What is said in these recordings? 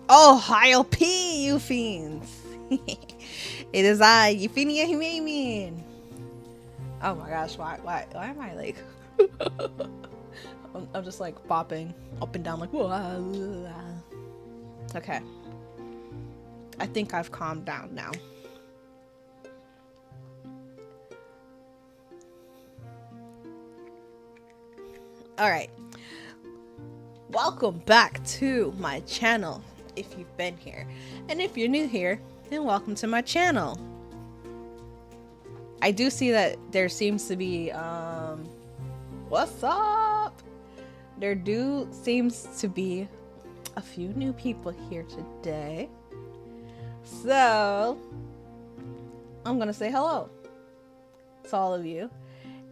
OHAYOU-PI, you fiends! It is I, Euphenia Himemin. Oh my gosh, why am I like... I'm just like bopping up and down like... Okay. I think I've calmed down now. Alright. Welcome back to my channel, if you've been here. And if you're new here, then welcome to my channel. I do see that there seems to be, what's up? There seems to be a few new people here today. So, I'm gonna say hello to all of you.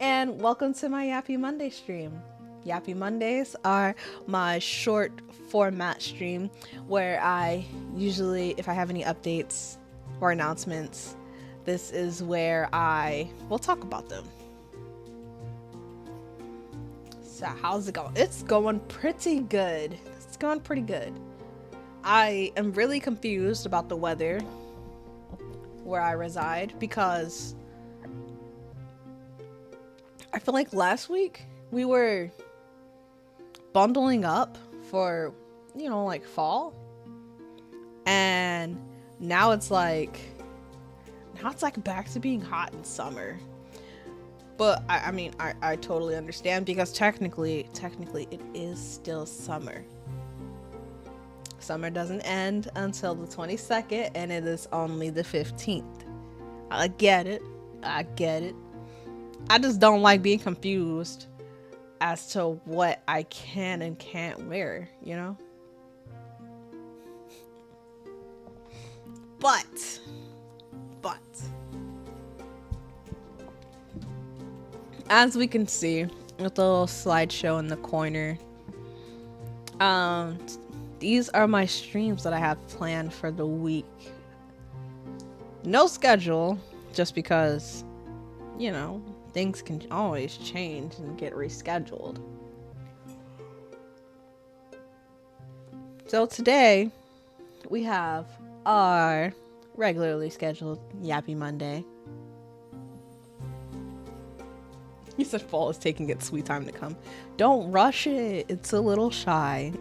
And welcome to my Yappy Monday stream. Yappy Mondays are my short format stream where I usually, if I have any updates or announcements, this is where I will talk about them. So how's it going? It's going pretty good. It's going pretty good. I am really confused about the weather where I reside because I feel like last week we were bundling up for, you know, like fall, and now it's like back to being hot in summer. But I mean I totally understand because technically it is still summer. Summer doesn't end until the 22nd and it is only the 15th. I get it. I just don't like being confused as to what I can and can't wear, you know? But as we can see with the little slideshow in the corner, these are my streams that I have planned for the week. No schedule, just because, you know, things can always change and get rescheduled. So today we have our regularly scheduled Yappy Monday. You said fall is taking its sweet time to come. Don't rush it. It's a little shy.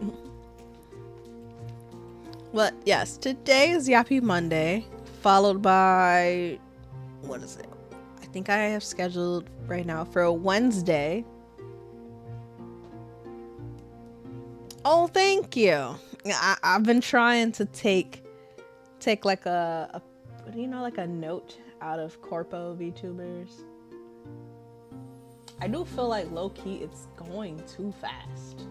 But yes, today is Yappy Monday, followed by, what is it? I think I have scheduled right now for a Wednesday. Oh, thank you. I've been trying to take like a you know, like a note out of corpo Vtubers. I do feel like low-key it's going too fast.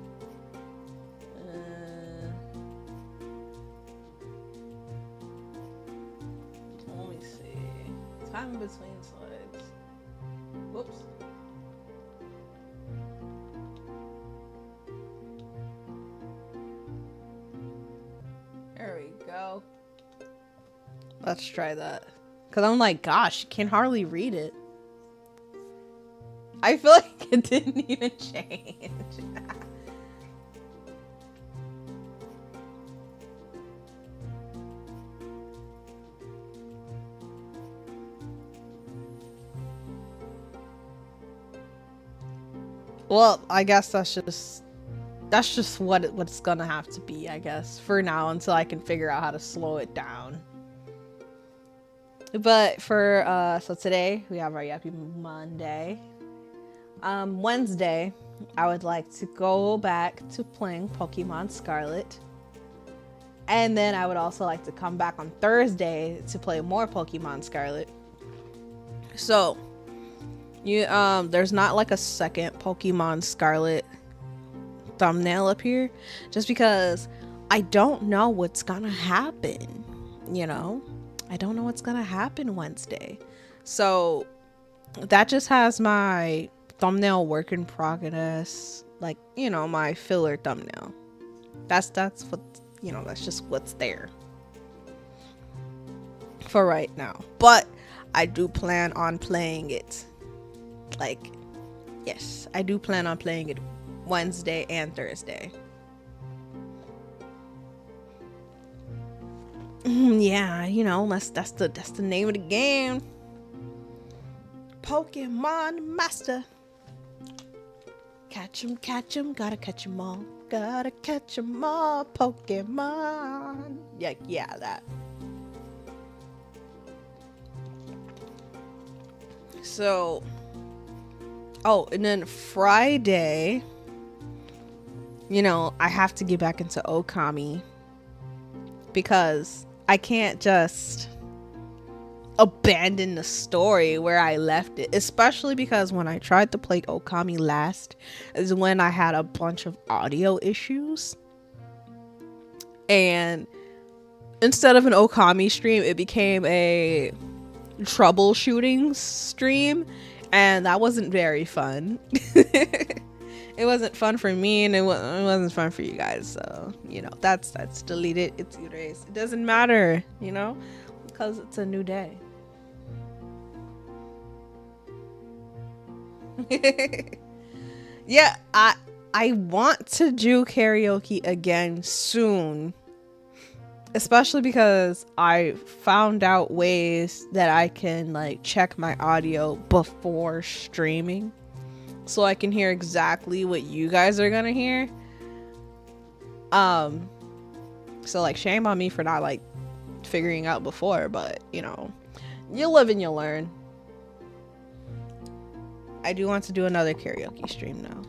Let me see. Time between slides. Whoops. There we go. Let's try that. Cause I'm like, gosh, you can hardly read it. I feel like it didn't even change. Well, I guess that's just what it's gonna have to be, I guess, for now, until I can figure out how to slow it down. But for so today we have our Yappy Monday. Wednesday, I would like to go back to playing Pokemon Scarlet. And then I would also like to come back on Thursday to play more Pokemon Scarlet. So, there's not like a second Pokemon Scarlet thumbnail up here, just because I don't know what's gonna happen, you know? I don't know what's gonna happen Wednesday. So, that just has my thumbnail work in progress, like, you know, my filler thumbnail. That's what, you know, that's just what's there for right now. But I do plan on playing it, like, yes, I do plan on playing it Wednesday and Thursday. Yeah, you know, that's the name of the game. Pokemon Master. Catch 'em, gotta catch 'em all. Gotta catch 'em all, Pokemon. Yeah, that. So, oh, and then Friday, you know, I have to get back into Okami because I can't just abandon the story where I left it, especially because when I tried to play Okami last is when I had a bunch of audio issues, and instead of an Okami stream it became a troubleshooting stream, and that wasn't very fun. It wasn't fun for me, and it wasn't fun for you guys, so you know, that's deleted, it's erased. It doesn't matter, you know, because it's a new day. Yeah, I want to do karaoke again soon, especially because I found out ways that I can like check my audio before streaming so I can hear exactly what you guys are gonna hear. So like, shame on me for not like figuring out before, but you know, you live and you learn. I do want to do another karaoke stream now.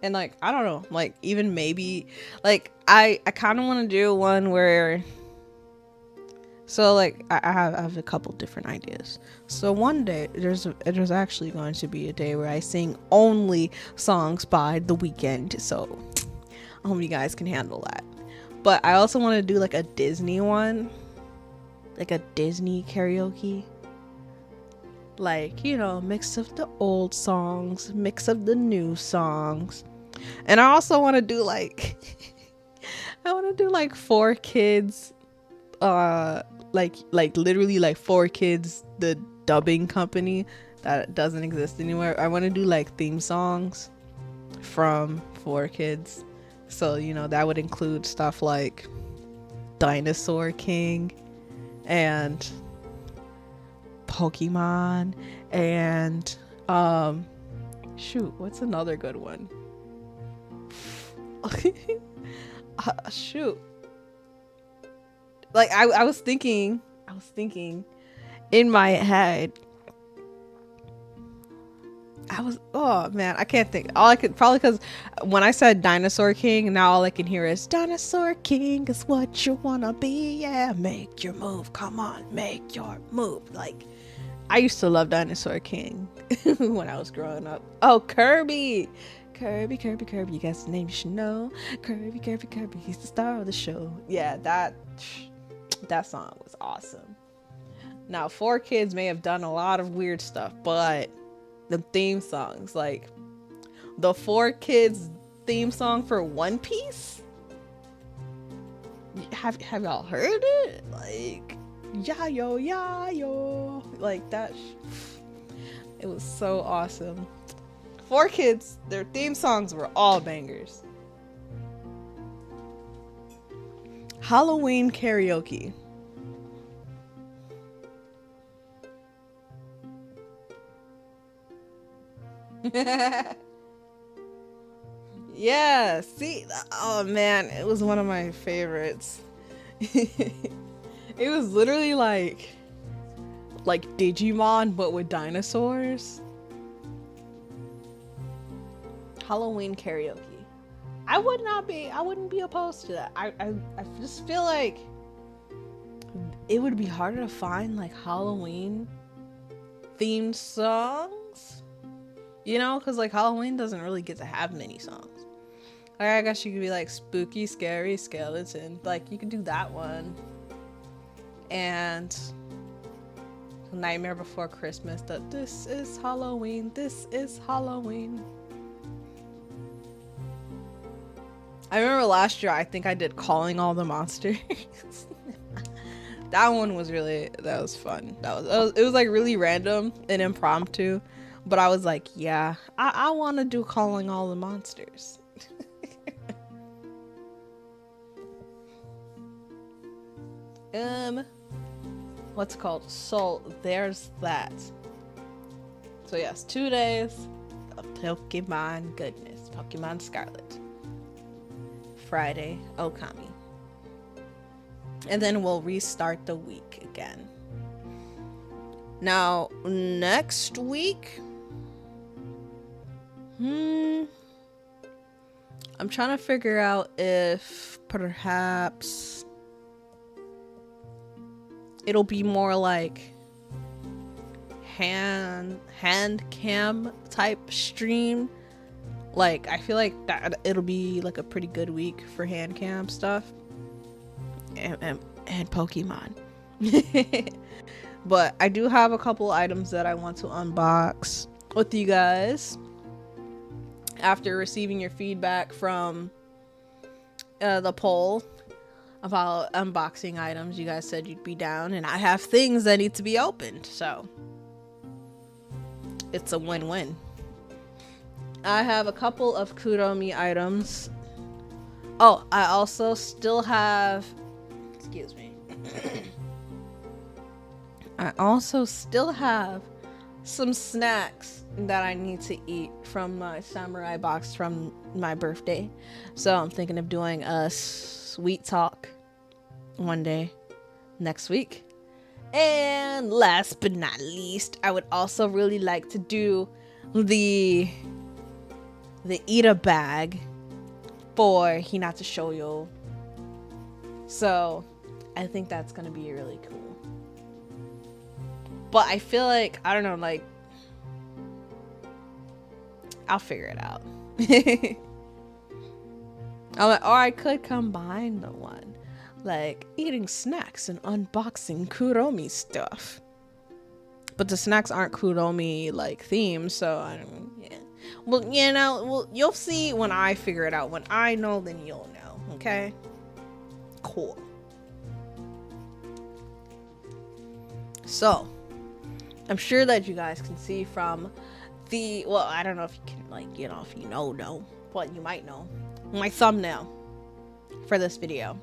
And like, I don't know, like even maybe like I kind of want to do one where, so like I have a couple different ideas. So one day there's actually going to be a day where I sing only songs by The Weeknd. So I hope you guys can handle that. But I also want to do like a Disney one, like a Disney karaoke. Like, you know, mix of the old songs, mix of the new songs. And I also want to do like I want to do like 4Kids, like literally like 4Kids, the dubbing company that doesn't exist anymore. I want to do like theme songs from 4Kids. So, you know, that would include stuff like Dinosaur King and Pokemon and shoot, what's another good one? Shoot, like I was thinking in my head, oh man, I can't think. All I could, probably because when I said Dinosaur King, now all I can hear is Dinosaur King is what you wanna be. Yeah, make your move, come on, make your move. Like, I used to love Dinosaur King when I was growing up. Oh, Kirby, you guys, the name you should know. Kirby, he's the star of the show. Yeah, that song was awesome. Now, 4Kids may have done a lot of weird stuff, but the theme songs, like the 4Kids theme song for One Piece, have y'all heard it? Like, yayo, like that. It was so awesome. 4Kids, their theme songs were all bangers. Halloween karaoke. Yeah, see, oh man, it was one of my favorites. It was literally like Digimon but with dinosaurs. Halloween karaoke. I wouldn't be opposed to that. I just feel like it would be harder to find like Halloween themed songs, you know, because like Halloween doesn't really get to have many songs. Like, I guess you could be like spooky, scary skeleton, like you could do that one, and Nightmare Before Christmas, that this is Halloween. I remember last year, I think I did Calling All the Monsters. That was fun. It was like really random and impromptu, but I was like, yeah, I want to do Calling All the Monsters. what's it called? So there's that. So yes, 2 days of Pokemon goodness. Pokemon Scarlet. Friday, Okami. And then we'll restart the week again. Now, next week, I'm trying to figure out if perhaps it'll be more like hand cam type stream. Like, I feel like that it'll be like a pretty good week for hand cam stuff and Pokemon. But I do have a couple items that I want to unbox with you guys after receiving your feedback from the poll about unboxing items. You guys said you'd be down, and I have things that need to be opened, so it's a win-win. I have a couple of Kuromi items. Oh, I also still have, excuse me. I also still have some snacks that I need to eat from my samurai box from my birthday. So I'm thinking of doing a sweet talk one day next week. And last but not least, I would also really like to do the Ita bag for Hinata Shoujo. So I think that's gonna be really cool. But I feel like, I don't know, like, I'll figure it out. Or I could combine the one, like eating snacks and unboxing Kuromi stuff. But the snacks aren't Kuromi like themed, so I don't know. Yeah. Well, you know, well, you'll see when I figure it out. When I know, then you'll know. Okay. Cool. So, I'm sure that you guys can see from the, well, I don't know if you can, like, you know, if you know, but you might know, my thumbnail for this video.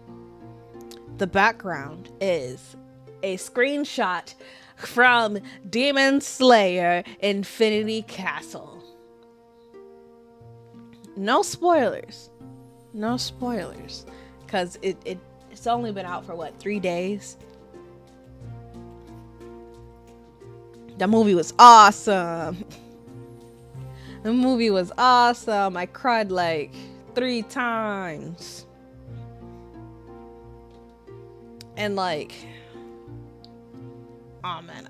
The background is a screenshot from Demon Slayer Infinity Castle. No spoilers. No spoilers. Because it's only been out for, what, 3 days? The movie was awesome. The movie was awesome. I cried like 3 times. And like, oh man,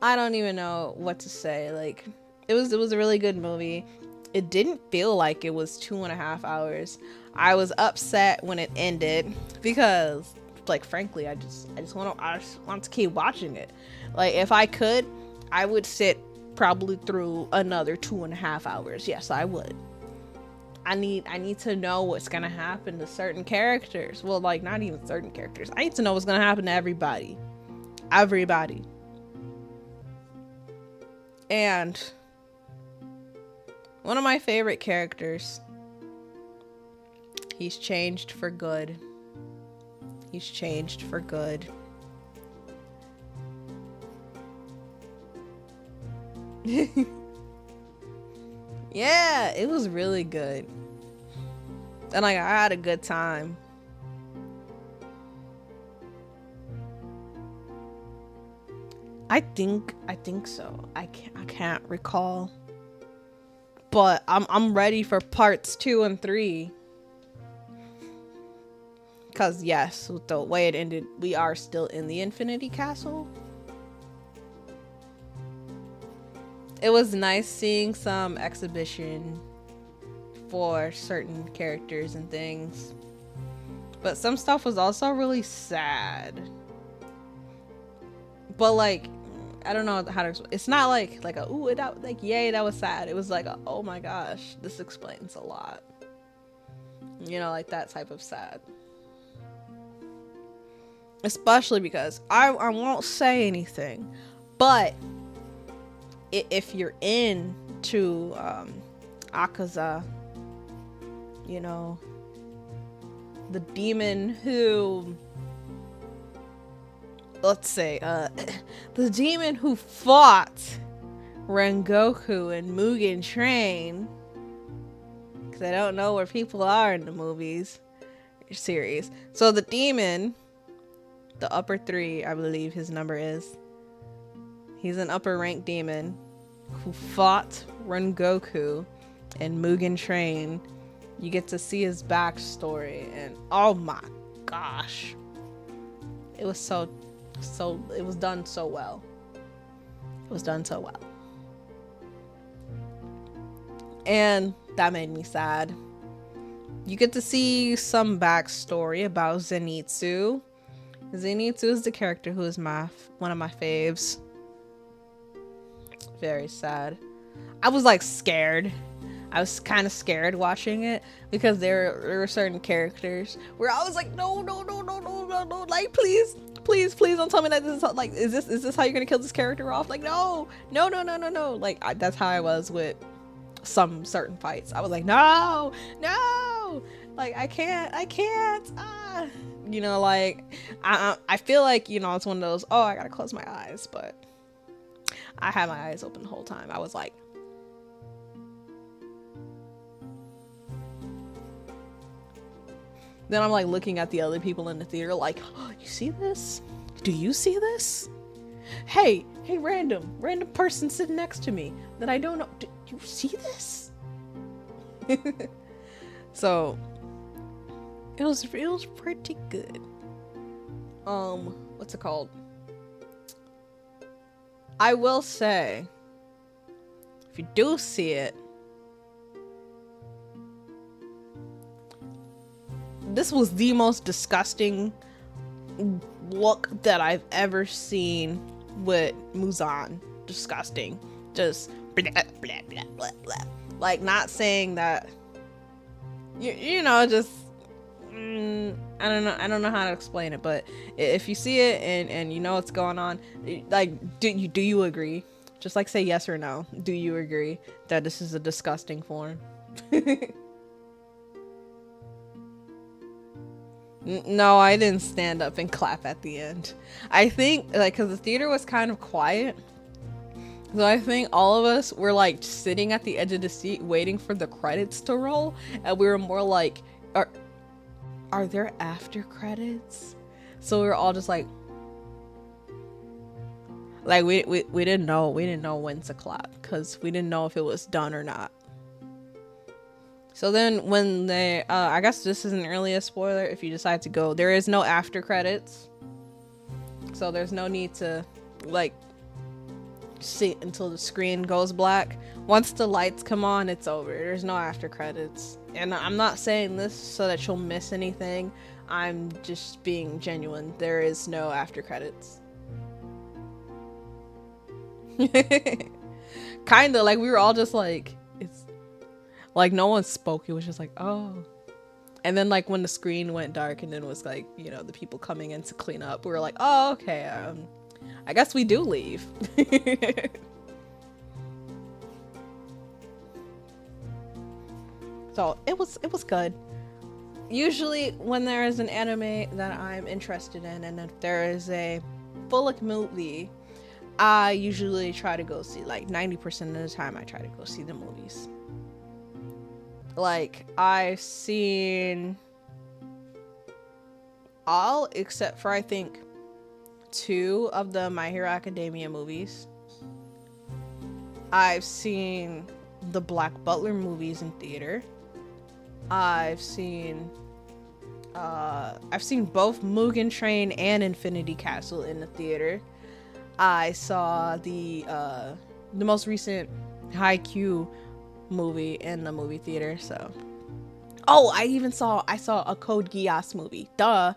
I don't even know what to say. Like, it was a really good movie. It didn't feel like it was 2.5 hours. I was upset when it ended because, like, frankly, I just want to keep watching it. Like, if I could, I would sit probably through another 2.5 hours. Yes, I would. I need to know what's gonna happen to certain characters. Well, like, not even certain characters. I need to know what's gonna happen to everybody. Everybody. And one of my favorite characters, he's changed for good. He's changed for good. Yeah, it was really good. And like, I had a good time. I think so. I can't recall. But I'm ready for parts 2 and 3. Cause yes, with the way it ended, we are still in the Infinity Castle. It was nice seeing some exhibition for certain characters and things. But some stuff was also really sad. But like, I don't know how to explain. It's not like a ooh, that, like, yay, that was sad. It was like a, oh my gosh, this explains a lot. You know, like that type of sad. Especially because I won't say anything, but if you're into Akaza, you know, the demon who let's say, the demon who fought Rengoku and Mugen Train, because I don't know where people are in the movies series. So the demon, the upper 3, I believe his number is. He's an upper rank demon who fought Rengoku and Mugen Train. You get to see his backstory, and oh my gosh, it was it was done so well. It was done so well. And that made me sad. You get to see some backstory about Zenitsu. Zenitsu is the character who is one of my faves. Very sad. I was like scared. I was kind of scared watching it because there were certain characters where I was like, no, like please don't tell me that this is like, is this how you're gonna kill this character off? Like no. Like that's how I was with some certain fights. I was like, no, like I can't. You know, like I feel like, you know, it's one of those, oh, I gotta close my eyes, but I had my eyes open the whole time. I was like, then I'm like looking at the other people in the theater like, oh, you see this? Do you see this? Hey, random person sitting next to me that I don't know. Do you see this? So it was pretty good. What's it called? I will say, if you do see it, this was the most disgusting look that I've ever seen with Muzan. Disgusting. Just blah, blah, blah, blah, blah. Like, not saying that, you know, just I don't know how to explain it, but if you see it and you know what's going on, like, do you agree? Just like say yes or no. Do you agree that this is a disgusting form? No, I didn't stand up and clap at the end. I think, like, because the theater was kind of quiet, so I think all of us were like sitting at the edge of the seat waiting for the credits to roll, and we were more like, are there after credits? So we were all just like we didn't know when to clap because we didn't know if it was done or not. So then when they, I guess this isn't really a spoiler if you decide to go, there is no after credits. So there's no need to like sit until the screen goes black. Once the lights come on, it's over. There's no after credits. And I'm not saying this so that you'll miss anything. I'm just being genuine. There is no after credits. Kinda, like we were all just like, it's like no one spoke. It was just like, oh. And then like when the screen went dark and then it was like, you know, the people coming in to clean up, we were like, oh, okay, I guess we do leave. So it was good. Usually when there is an anime that I'm interested in and if there is a full movie, I usually try to go see, like 90% of the time I try to go see the movies. Like I've seen all except for I think 2 of the My Hero Academia movies. I've seen the Black Butler movies in theater. I've seen both Mugen Train and Infinity Castle in the theater. I saw the most recent OHAYOU-PI movie in the movie theater. So, oh, I saw a Code Geass movie. Duh,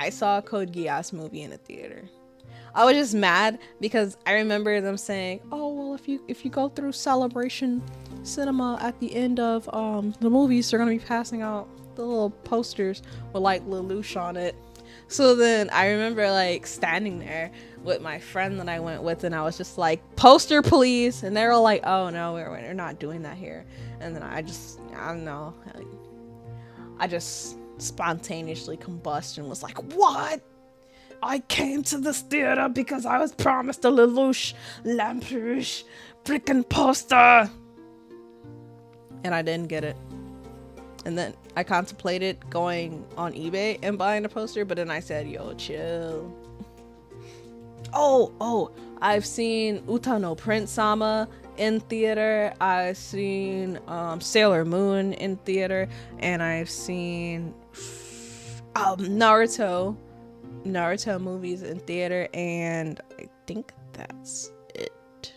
I saw a Code Geass movie in a theater. I was just mad because I remember them saying, "Oh well, if you go through Celebration Cinema at the end of the movies, they're gonna be passing out the little posters with like Lelouch on it." So then I remember like standing there with my friend that I went with, and I was just like, "Poster, please!" And they were like, "Oh no, we're not doing that here." And then I don't know, I just spontaneously combust and was like, "What? I came to this theater because I was promised a Lelouch Lamperouche freaking poster. And I didn't get it. And then I contemplated going on eBay and buying a poster, but then I said, yo, chill. Oh, I've seen Uta no Prince Sama in theater. I've seen Sailor Moon in theater. And I've seen Naruto movies in theater. And I think that's it.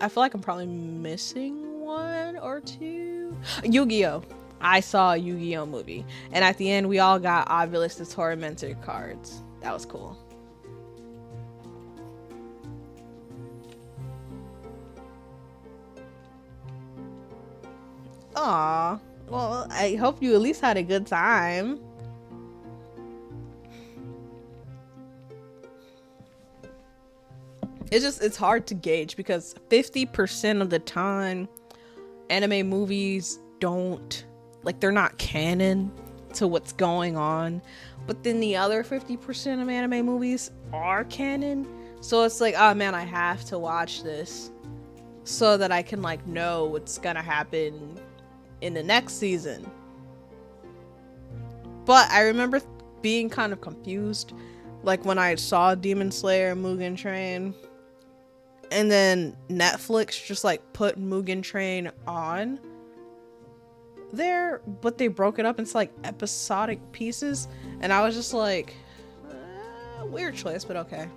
I feel like I'm probably missing one or two. Yu-Gi-Oh! I saw a Yu-Gi-Oh! Movie. And at the end, we all got Obelisk the Tormentor cards. That was cool. Aw. Well, I hope you at least had a good time. It's hard to gauge because 50% of the time anime movies don't, like, they're not canon to what's going on, but then the other 50% of anime movies are canon. So it's like, oh man, I have to watch this so that I can like know what's gonna happen in the next season. But I remember being kind of confused, like when I saw Demon Slayer Mugen Train, and then Netflix just like put Mugen Train on there, but they broke it up into like episodic pieces, and I was just like, weird choice, but okay.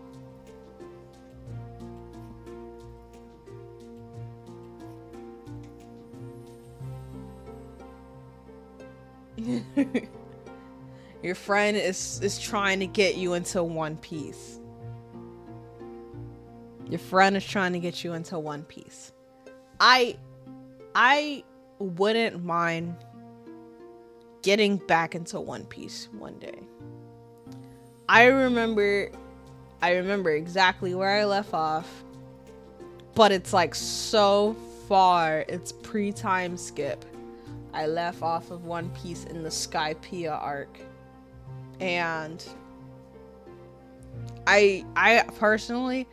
Your friend is trying to get you into One Piece. Your friend is trying to get you into One Piece. I wouldn't mind getting back into One Piece one day. I remember exactly where I left off, but it's like so far. It's pre-time skip. I left off of One Piece in the Skypiea arc, and I personally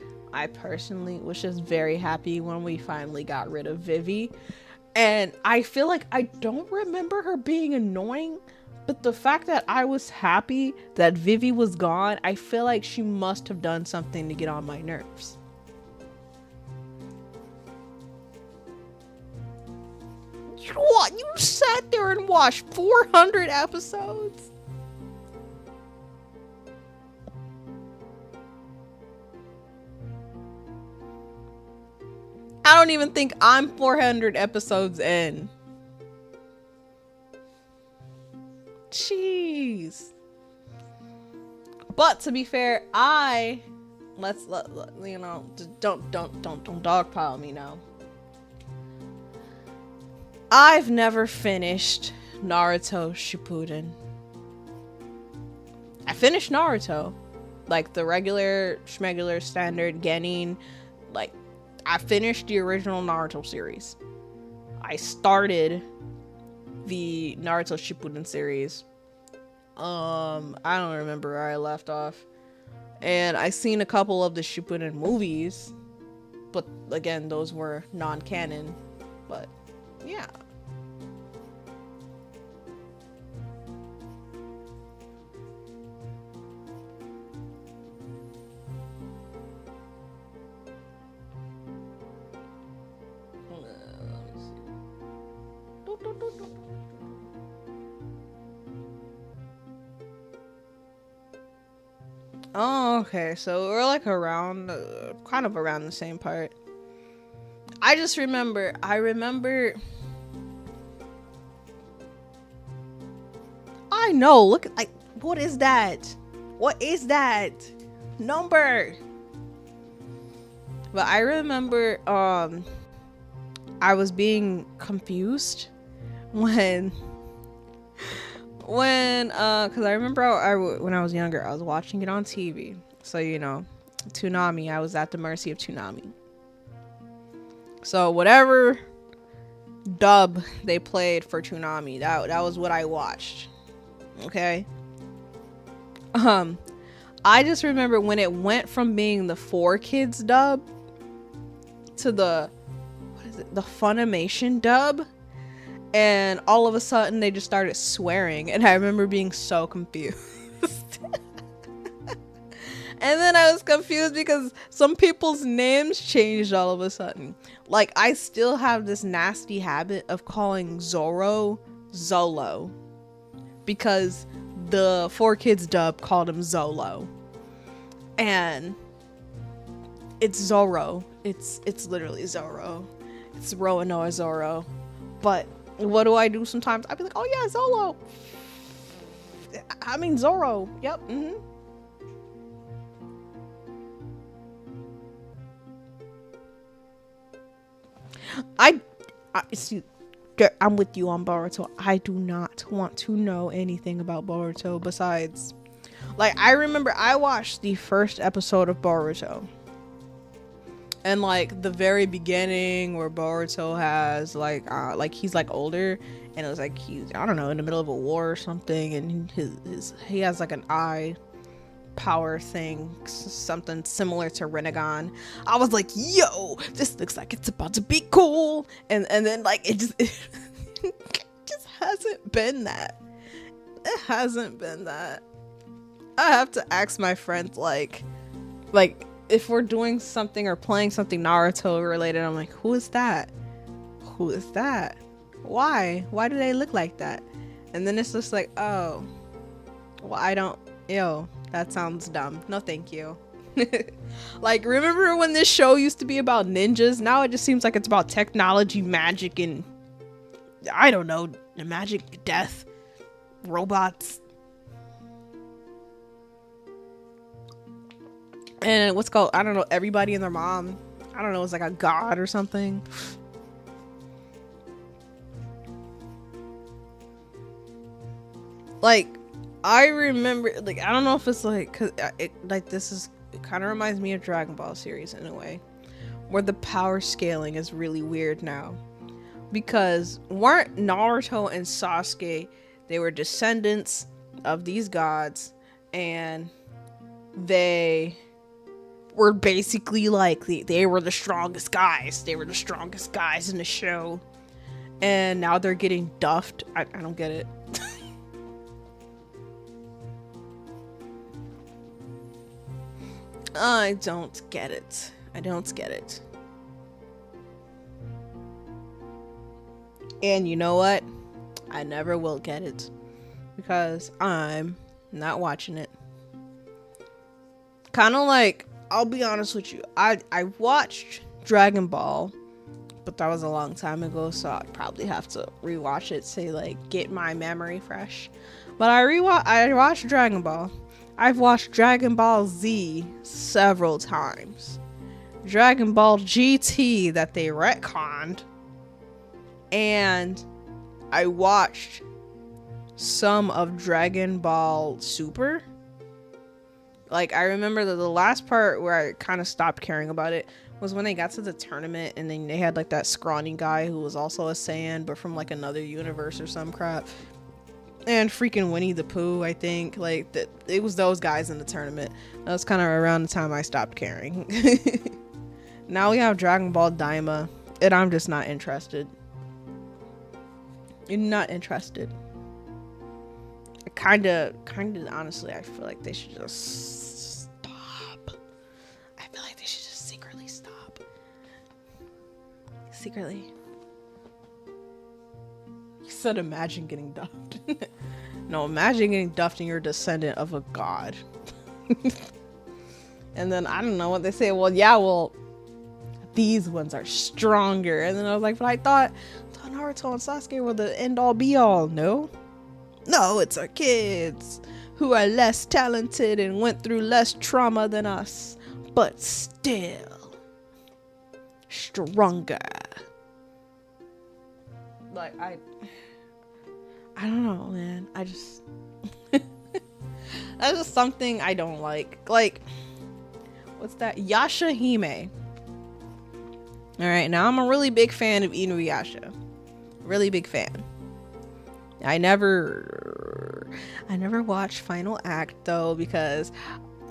was just very happy when we finally got rid of Vivi. And I feel like I don't remember her being annoying, but the fact that I was happy that Vivi was gone, I feel like she must have done something to get on my nerves. What? You sat there and watched 400 episodes? I don't even think I'm 400 episodes in. Jeez. But to be fair, don't dogpile me now. I've never finished Naruto Shippuden. I finished Naruto, like the regular schmegular standard Genin, like I finished the original Naruto series. I started the Naruto Shippuden series. I don't remember where I left off. And I seen a couple of the Shippuden movies, but again, those were non-canon. But yeah. Oh, okay, so we're like around, kind of around the same part. I remember, I know, look, like, what is that? What is that number? But I remember, I was being confused when because I remember when I was younger, I was watching it on TV. So, you know, Toonami, I was at the mercy of Toonami. So whatever dub they played for Toonami, that was what I watched. Okay? I just remember when it went from being the 4Kids dub to the, what is it, the Funimation dub, and all of a sudden they just started swearing, and I remember being so confused. And then I was confused because some people's names changed all of a sudden. Like, I still have this nasty habit of calling Zoro Zolo, because the 4Kids dub called him Zolo, and it's Zoro. It's literally Zoro. It's Roanoa Zoro. But what do I do sometimes? I'd be like, oh yeah, Zolo. I mean Zoro. Yep. I see. I'm with you on Boruto. I do not want to know anything about Boruto besides, like, I remember I watched the first episode of Boruto, and like the very beginning where Boruto has like he's like older, and it was like he's, I don't know, in the middle of a war or something, and he has like an eye power thing, something similar to Rinnegan. I was like, yo, this looks like it's about to be cool, and then like it just hasn't been that. It hasn't been that. I have to ask my friends, like if we're doing something or playing something Naruto related, I'm like, who is that? Who is that? Why do they look like that? And then it's just like, oh, well, I don't, yo, that sounds dumb. No, thank you. Like, remember when this show used to be about ninjas? Now it just seems like it's about technology, magic, and I don't know, magic, death, robots. And what's called, I don't know, everybody and their mom. I don't know, it's like a god or something. Like, I remember, like, I don't know if it's like, cause it kind of reminds me of Dragon Ball series in a way, where the power scaling is really weird now, because weren't Naruto and Sasuke, they were descendants of these gods, and they were basically like they were the strongest guys. They were the strongest guys in the show, and now they're getting duffed. I don't get it. I don't get it. I don't get it. And you know what? I never will get it, because I'm not watching it. Kind of like, I'll be honest with you, I watched Dragon Ball, but that was a long time ago, so I'd probably have to rewatch it to like get my memory fresh. But I watched Dragon Ball. I've watched Dragon Ball Z several times. Dragon Ball GT that they retconned. And I watched some of Dragon Ball Super. Like, I remember the last part where I kind of stopped caring about it was when they got to the tournament, and then they had like that scrawny guy who was also a Saiyan, but from like another universe or some crap. And freaking Winnie the Pooh, I think. Like, it was those guys in the tournament. That was kind of around the time I stopped caring. Now we have Dragon Ball Daima, and I'm just not interested. I'm not interested. Kind of, honestly, I feel like they should just stop. I feel like they should just secretly stop. Secretly. You said imagine getting duffed. No, imagine getting duffed and you're a descendant of a god. And then, I don't know what they say. Well, yeah, well, these ones are stronger. And then I was like, but I thought Naruto and Sasuke were the end all be all. No, it's our kids who are less talented and went through less trauma than us, but still stronger. Like, I don't know, man. I just that's just something I don't like. Like, what's that? Yasha Hime. Alright, now I'm a really big fan of Inuyasha. Really big fan. I never never watched Final Act though, because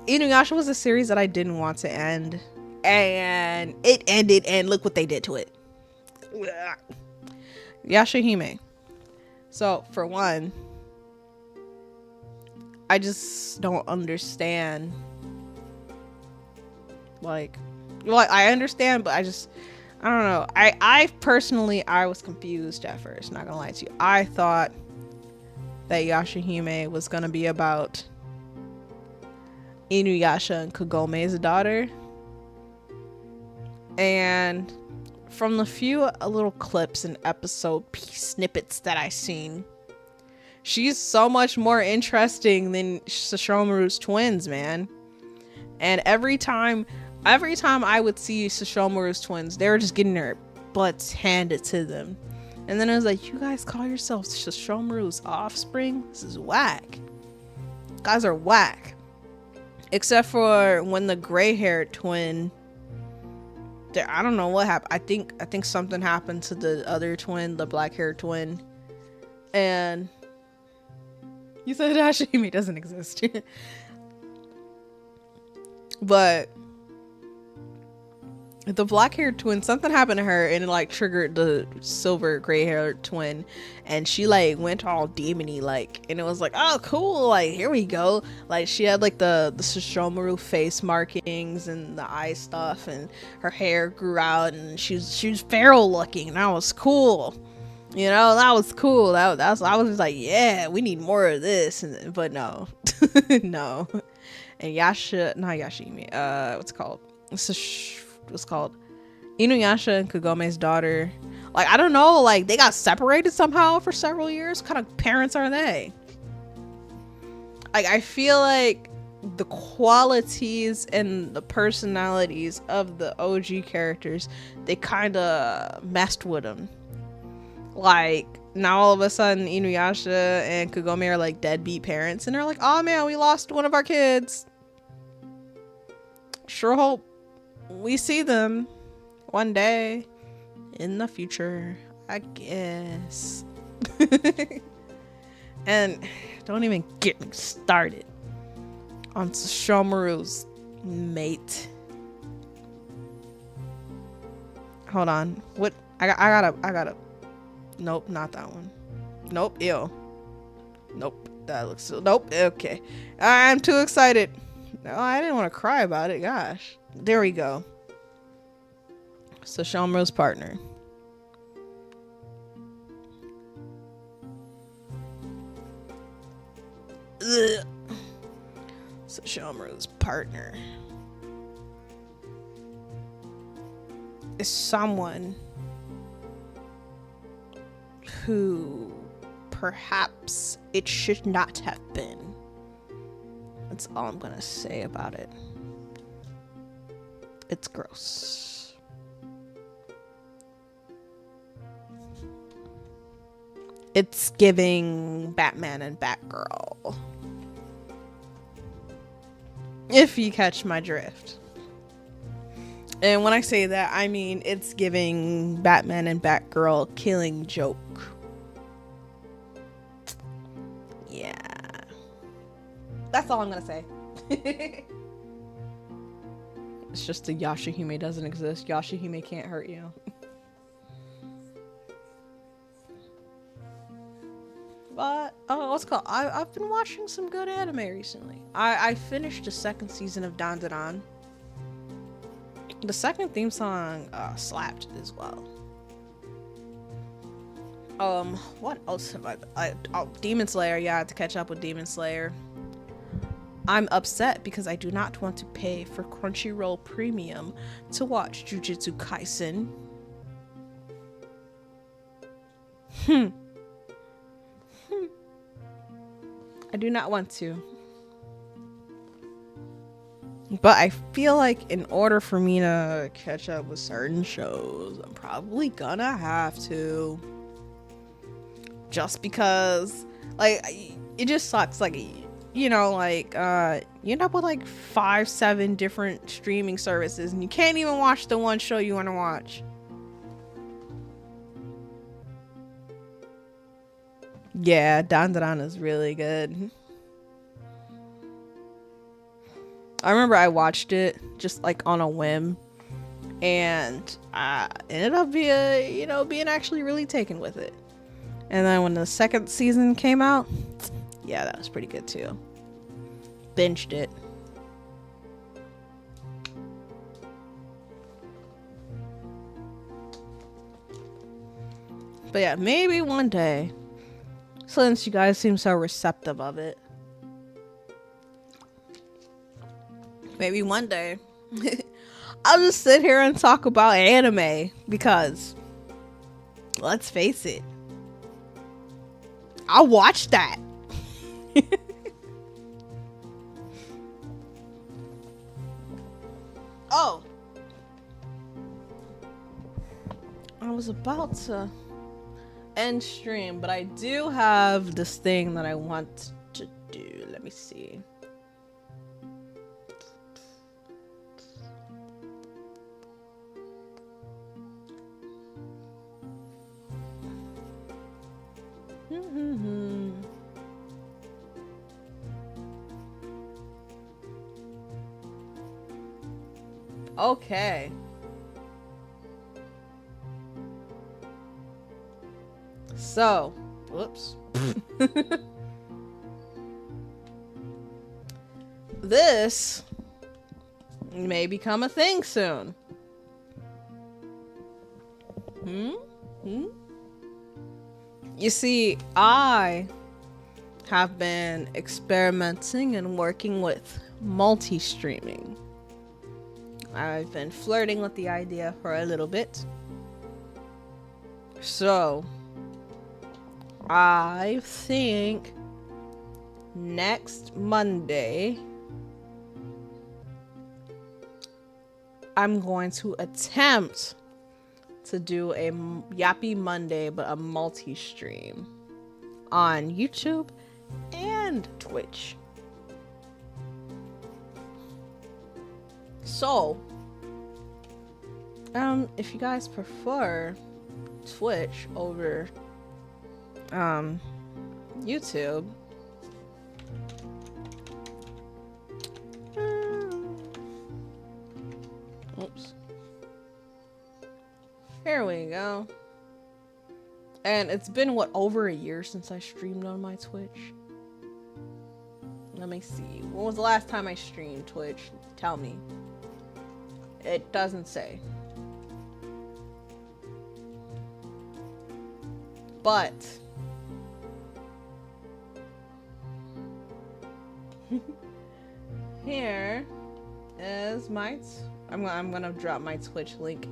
Inuyasha was a series that I didn't want to end, and it ended, and look what they did to it. Yashahime. So for one, I just don't understand. Like I understand, but I don't know. I personally, I was confused at first, not gonna lie to you. I thought that Yashahime was gonna be about Inuyasha and Kagome's daughter. And from the few little clips and episode snippets that I seen, she's so much more interesting than Sesshomaru's twins, man. And every time I would see Sesshomaru's twins, they were just getting their butts handed to them. And then I was like, you guys call yourselves Sesshomaru's offspring? This is whack. You guys are whack. Except for when the gray-haired twin, I don't know what happened. I think something happened to the other twin, the black-haired twin. And you said Hashimi doesn't exist. But the black-haired twin, something happened to her, and it like triggered the silver gray-haired twin, and she like went all demony like, and it was like, oh cool, like here we go. Like she had like the Sesshomaru face markings and the eye stuff, and her hair grew out, and she was feral looking, and that was cool. You know, that was cool. That was, I was just like, yeah, we need more of this. But no. No. And not Yashimi, what's it called? What's called? Inuyasha and Kagome's daughter. Like, I don't know, like, they got separated somehow for several years. What kind of parents are they? Like, I feel like the qualities and the personalities of the OG characters, they kind of messed with them. Like, now all of a sudden Inuyasha and Kagome are like deadbeat parents, and they're like, oh man, we lost one of our kids. Sure hope we see them one day in the future, I guess. And don't even get me started on Sesshomaru's mate. Hold on, what? I gotta. Nope, not that one. Nope, ew. Nope, that looks so. Nope, okay. I'm too excited. No, I didn't want to cry about it. Gosh, there we go. Sesshomaru's partner. Ugh. Sesshomaru's partner is someone who perhaps it should not have been. That's all I'm gonna say about it. It's gross. It's giving Batman and Batgirl, if you catch my drift. And when I say that, I mean it's giving Batman and Batgirl Killing Joke. Yeah. That's all I'm gonna say. It's just the Yashahime doesn't exist. Yashahime can't hurt you. But, oh, what's it called? I've been watching some good anime recently. I finished the second season of Dandadan. The second theme song slapped as well. What else have I Demon Slayer. Yeah, I had to catch up with Demon Slayer. I'm upset because I do not want to pay for Crunchyroll Premium to watch Jujutsu Kaisen. I do not want to. But I feel like in order for me to catch up with certain shows, I'm probably gonna have to. Just because, like, it just sucks. Like, you know, like, you end up with like 5-7 different streaming services, and you can't even watch the one show you want to watch. Yeah, Dan Dan is really good. I remember I watched it just like on a whim, and I ended up being actually really taken with it. And then when the second season came out, yeah, that was pretty good too. Binged it. But yeah, maybe one day, since you guys seem so receptive of it, maybe one day I'll just sit here and talk about anime, because let's face it, I'll watch that. Oh, I was about to end stream, but I do have this thing that I want to do. Let me see. Okay. So, whoops. This may become a thing soon. You see, I have been experimenting and working with multi-streaming. I've been flirting with the idea for a little bit. So, I think next Monday I'm going to attempt to do a Yappy Monday, but a multi-stream on YouTube and Twitch. So, if you guys prefer Twitch over YouTube, oops, here we go. And it's been what, over a year since I streamed on my Twitch. Let me see, when was the last time I streamed Twitch? Tell me. It doesn't say. But here is my I'm gonna drop my Twitch link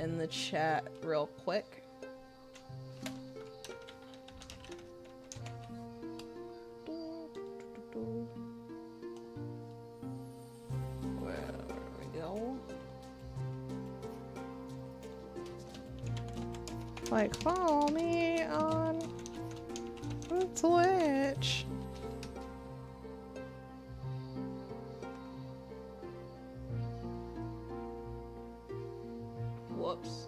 in the chat real quick. Where we go? Like, follow me on Twitch. Whoops.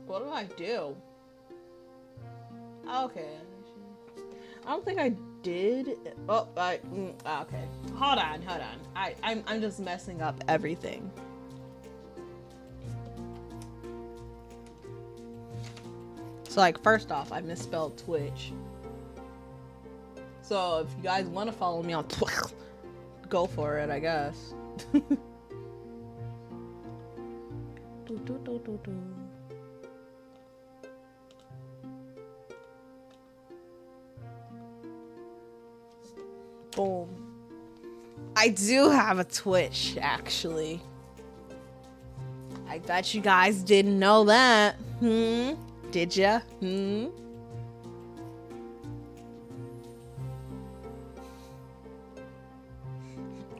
What do I do? Okay. I don't think I did. Oh, okay. Hold on. I'm just messing up everything. So, like, first off, I misspelled Twitch. So, if you guys want to follow me on Twitch, go for it, I guess. Boom. I do have a Twitch, actually. I bet you guys didn't know that. Did ya?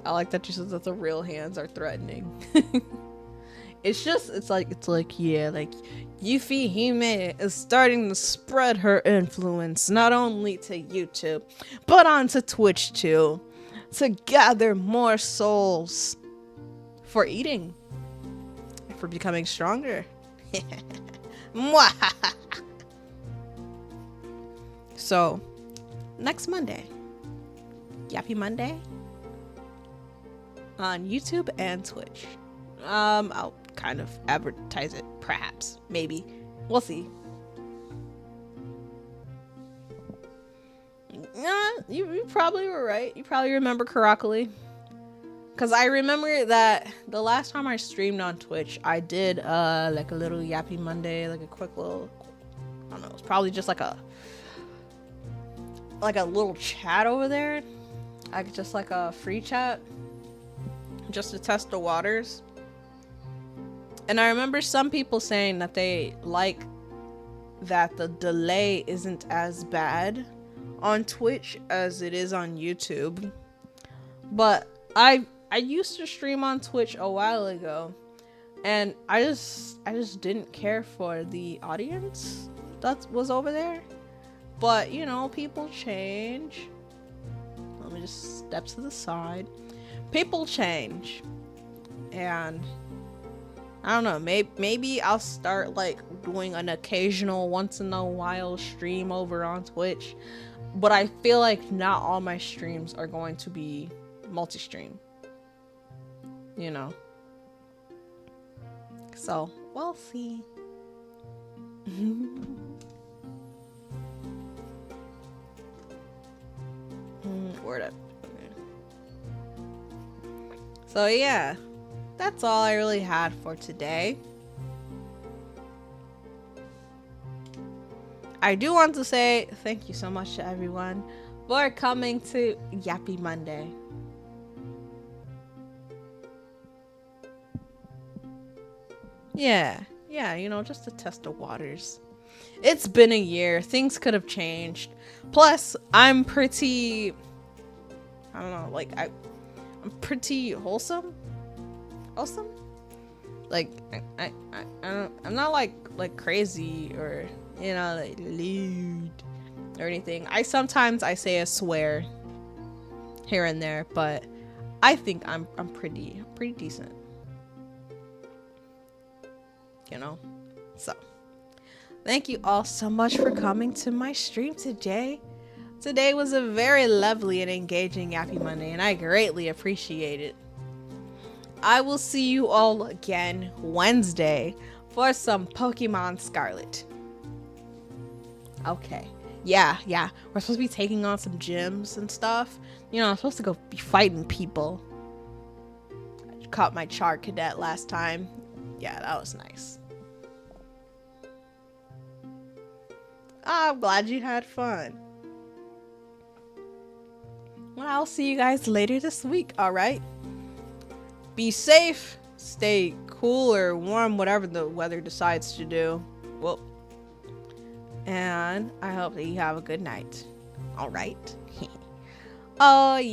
I like that you said that the real hands are threatening. It's like, yeah, like, Euphenia Himemin is starting to spread her influence not only to YouTube, but onto Twitch too, to gather more souls for eating, for becoming stronger. So, next Monday, Yappy Monday on YouTube and Twitch. I'll kind of advertise it, perhaps, maybe. We'll see. You probably were right. You probably remember correctly. Because I remember that the last time I streamed on Twitch, I did like a little Yappy Monday, like a quick little, I don't know, it's probably just like a little chat over there. Like just like a free chat. Just to test the waters. And I remember some people saying that they like that the delay isn't as bad on Twitch as it is on YouTube. But I used to stream on Twitch a while ago, and I just didn't care for the audience that was over there. But you know, people change. Let me just step to the side. People change, and I don't know, maybe I'll start like doing an occasional once in a while stream over on Twitch, but I feel like not all my streams are going to be multi-stream, you know, so we'll see. Word up. So yeah, that's all I really had for today. I do want to say thank you so much to everyone for coming to Yappy Monday. Yeah, you know, just to test the waters. It's been a year. Things could have changed. Plus, I'm pretty, I don't know, like I'm pretty wholesome. Like I'm not like crazy or, you know, like lewd or anything. Sometimes I say a swear here and there, but I think I'm pretty decent, you know. So thank you all so much for coming to my stream today. Today was a very lovely and engaging Yappy Monday, and I greatly appreciate it. I will see you all again Wednesday for some Pokemon Scarlet. Okay. Yeah. We're supposed to be taking on some gyms and stuff. You know, I'm supposed to go be fighting people. I caught my Char Cadet last time. Yeah, that was nice. I'm glad you had fun. Well, I'll see you guys later this week, alright? Be safe, stay cool or warm, whatever the weather decides to do. Well, and I hope that you have a good night. Alright? OHAYOU-PI.